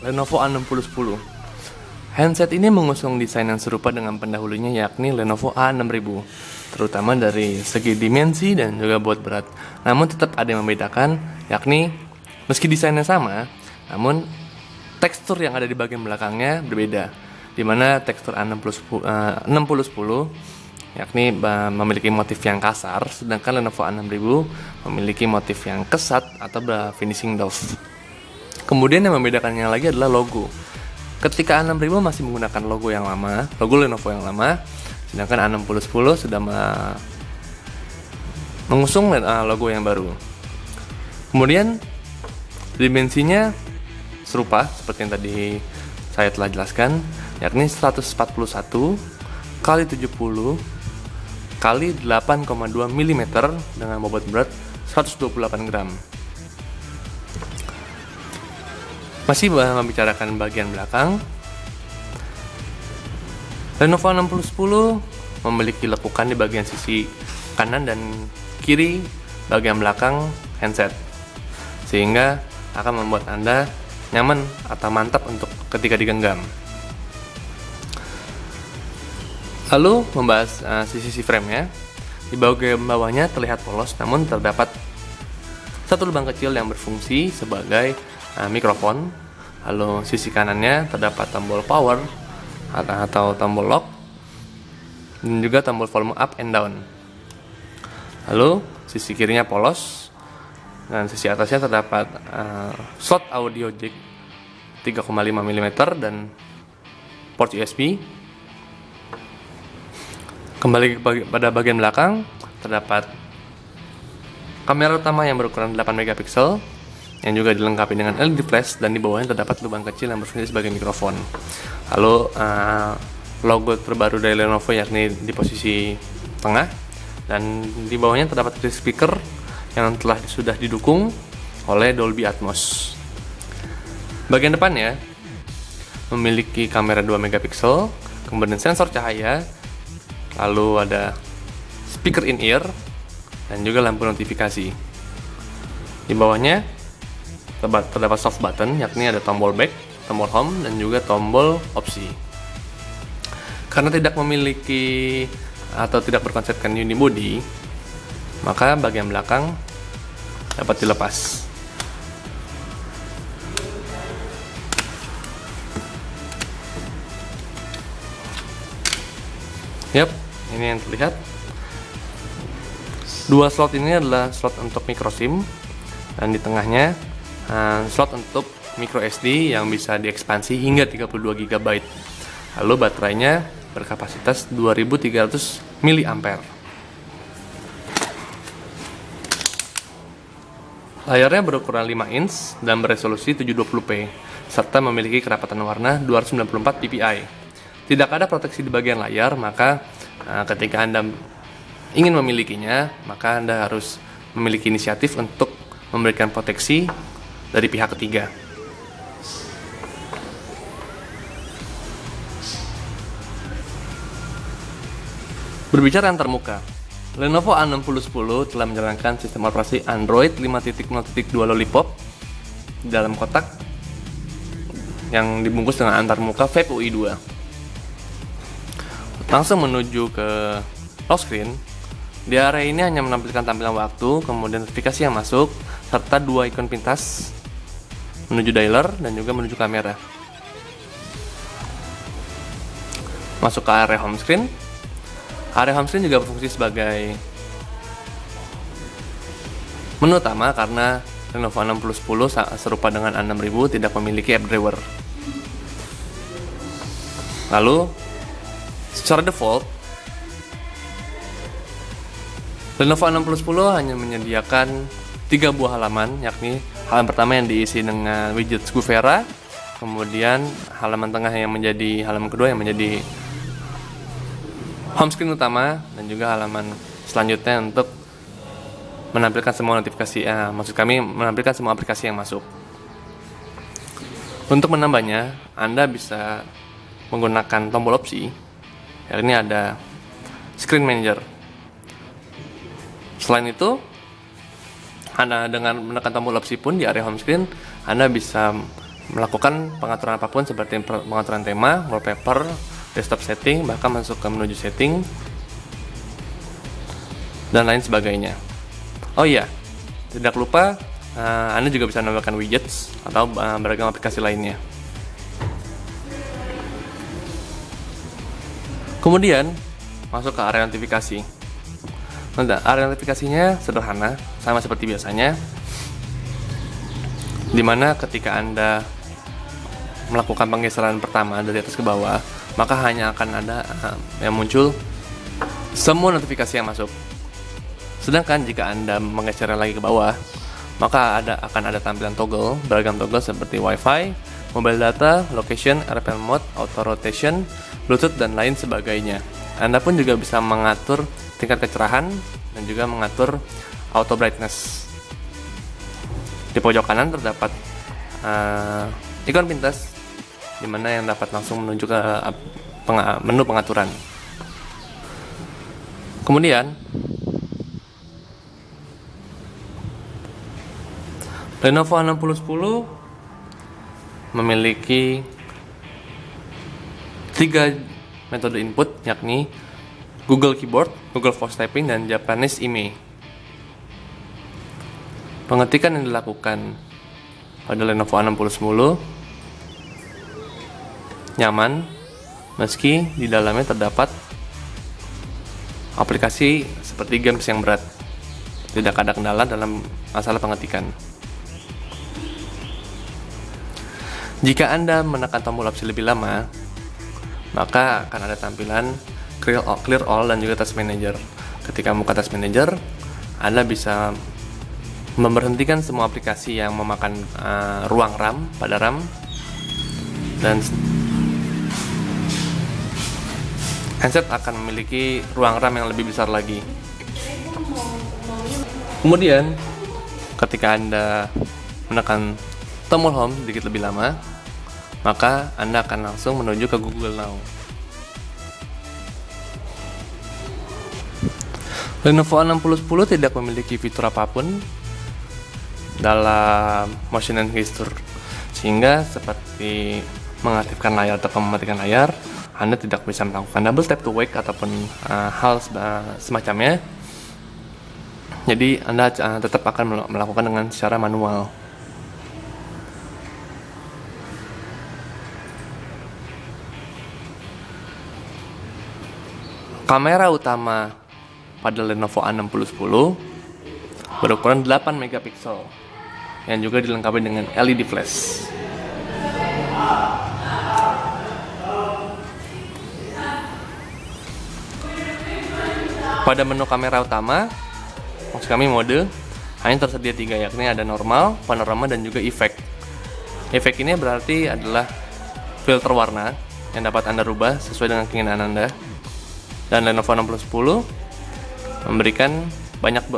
Lenovo A6010. Handset ini mengusung desain yang serupa dengan pendahulunya, yakni Lenovo A6000, terutama dari segi dimensi dan juga bobot berat. Namun tetap ada yang membedakan, yakni meski desainnya sama, namun tekstur yang ada di bagian belakangnya berbeda, di mana tekstur A6010 yakni memiliki motif yang kasar, sedangkan Lenovo A6000 memiliki motif yang kesat atau finishing doff. Kemudian yang membedakannya lagi adalah logo. Ketika A6000 masih menggunakan logo yang lama, logo Lenovo yang lama, sedangkan A6010 sudah mengusung logo yang baru. Kemudian dimensinya serupa seperti yang tadi saya telah jelaskan, yakni 141 kali 70 kali 8,2 mm dengan bobot berat 128 gram. Masih membicarakan bagian belakang, Lenovo A6010 memiliki lekukan di bagian sisi kanan dan kiri bagian belakang handset, sehingga akan membuat Anda nyaman atau mantap untuk ketika digenggam. Lalu membahas sisi frame-nya. Di bagian bawahnya terlihat polos, namun terdapat satu lubang kecil yang berfungsi sebagai mikrofon. Lalu sisi kanannya terdapat tombol power atau tombol lock, dan juga tombol volume up and down. Lalu sisi kirinya polos, dan sisi atasnya terdapat slot audio jack 3,5 mm dan port USB. Kembali pada bagian belakang, terdapat kamera utama yang berukuran 8 megapiksel yang juga dilengkapi dengan LED flash, dan di bawahnya terdapat lubang kecil yang berfungsi sebagai mikrofon. Lalu logo terbaru dari Lenovo yakni di posisi tengah, dan di bawahnya terdapat speaker yang sudah didukung oleh Dolby Atmos. Bagian depannya memiliki kamera 2 megapiksel, kemudian sensor cahaya, lalu ada speaker in-ear, dan juga lampu notifikasi. Di bawahnya terdapat soft button, yakni ada tombol back, tombol home, dan juga tombol opsi. Karena tidak memiliki atau tidak berkonsepkan unibody, maka bagian belakang dapat dilepas. Yap, ini yang terlihat. Dua slot ini adalah slot untuk micro SIM, dan di tengahnya slot untuk micro SD yang bisa diekspansi hingga 32 GB. Lalu baterainya berkapasitas 2300 mAh. Layarnya berukuran 5 inch dan beresolusi 720p, serta memiliki kerapatan warna 294 ppi. Tidak ada proteksi di bagian layar, maka ketika Anda ingin memilikinya, maka Anda harus memiliki inisiatif untuk memberikan proteksi dari pihak ketiga. Berbicara antarmuka, Lenovo A6010 telah menjalankan sistem operasi Android 5.0.2 Lollipop di dalam kotak yang dibungkus dengan antarmuka Vape UI 2. Langsung menuju ke lock screen. Di area ini hanya menampilkan tampilan waktu, kemudian notifikasi yang masuk, serta dua ikon pintas menuju dialer dan juga menuju kamera. Masuk ke area home screen. Area home screen juga berfungsi sebagai menu utama karena Lenovo A6010 serupa dengan A6000 tidak memiliki app driver. Lalu secara default, Lenovo A6010 hanya menyediakan 3 buah halaman, yakni halaman pertama yang diisi dengan widget Guvera, kemudian halaman tengah yang menjadi halaman kedua yang menjadi home screen utama, dan juga halaman selanjutnya untuk menampilkan semua notifikasi, menampilkan semua aplikasi yang masuk. Untuk menambahnya, Anda bisa menggunakan tombol opsi. Ini ada Screen Manager. Selain itu, Anda dengan menekan tombol opsi pun di area home screen, Anda bisa melakukan pengaturan apapun seperti pengaturan tema, wallpaper, desktop setting, bahkan masuk ke menuju setting, dan lain sebagainya. Oh iya, tidak lupa Anda juga bisa menambahkan widgets atau beragam aplikasi lainnya. Kemudian masuk ke area notifikasi. Nah, area notifikasinya sederhana, sama seperti biasanya, dimana ketika Anda melakukan penggeseran pertama dari atas ke bawah, maka hanya akan ada yang muncul semua notifikasi yang masuk. Sedangkan jika Anda menggeser lagi ke bawah, maka akan ada tampilan toggle, beragam toggle seperti Wi-Fi, mobile data, location, airplane mode, auto rotation, Bluetooth, dan lain sebagainya. Anda pun juga bisa mengatur tingkat kecerahan dan juga mengatur auto brightness. Di pojok kanan terdapat ikon pintas, di mana yang dapat langsung menuju ke menu pengaturan. Kemudian Lenovo 6010 memiliki 3 metode input, yakni Google Keyboard, Google Voice Typing, dan Japanese IMEI. Pengetikan yang dilakukan pada Lenovo 6010 nyaman, meski di dalamnya terdapat aplikasi seperti games yang berat. Tidak ada kendala dalam masalah pengetikan. Jika Anda menekan tombol opsi lebih lama, maka akan ada tampilan Clear All dan juga Task Manager. Ketika membuka Task Manager, Anda bisa memberhentikan semua aplikasi yang memakan ruang RAM pada RAM, dan handset akan memiliki ruang RAM yang lebih besar lagi. Kemudian, ketika Anda menekan tombol Home sedikit lebih lama, maka Anda akan langsung menuju ke Google Now. Lenovo 6010 tidak memiliki fitur apapun dalam motion and gesture, sehingga seperti mengaktifkan layar atau mematikan layar, Anda tidak bisa melakukan double tap to wake ataupun hal semacamnya. Jadi Anda tetap akan melakukan dengan secara manual. Kamera utama pada Lenovo A6010 berukuran 8 megapiksel yang juga dilengkapi dengan LED flash. Pada menu kamera utama, maksud kami mode, hanya tersedia 3, yakni ada normal, panorama, dan juga efek. Efek ini berarti adalah filter warna yang dapat Anda rubah sesuai dengan keinginan Anda. Dan Lenovo 6010 memberikan banyak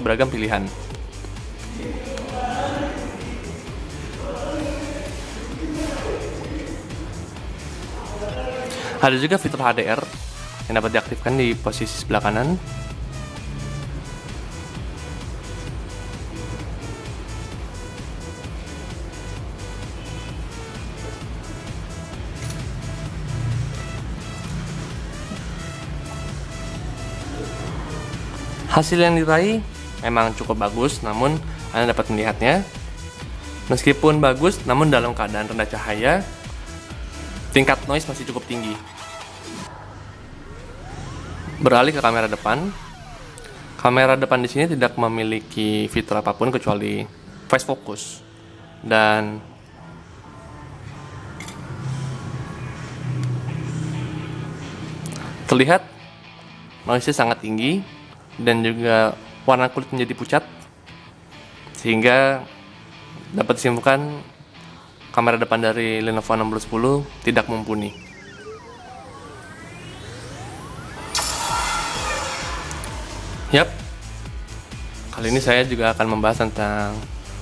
beragam pilihan. Ada juga fitur HDR yang dapat diaktifkan di posisi sebelah kanan. Hasil yang diraih memang cukup bagus, namun Anda dapat melihatnya. Meskipun bagus, namun dalam keadaan rendah cahaya, tingkat noise masih cukup tinggi. Beralih ke kamera depan. Kamera depan di sini tidak memiliki fitur apapun kecuali face focus, dan terlihat noise-nya sangat tinggi dan juga warna kulit menjadi pucat, sehingga dapat disimpulkan kamera depan dari Lenovo 6010 tidak mumpuni. Yap, kali ini saya juga akan membahas tentang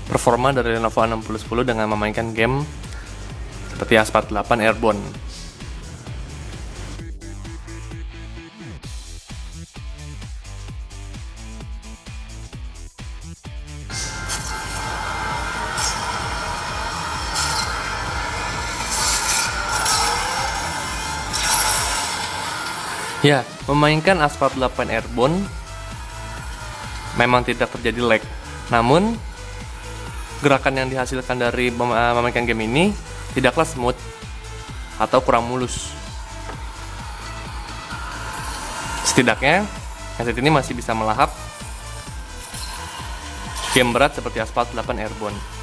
performa dari Lenovo 6010 dengan memainkan game seperti A48 Airborne. Ya, memainkan Asphalt 8 Airborne memang tidak terjadi lag. Namun, gerakan yang dihasilkan dari memainkan game ini tidaklah smooth atau kurang mulus. Setidaknya, headset ini masih bisa melahap game berat seperti Asphalt 8 Airborne.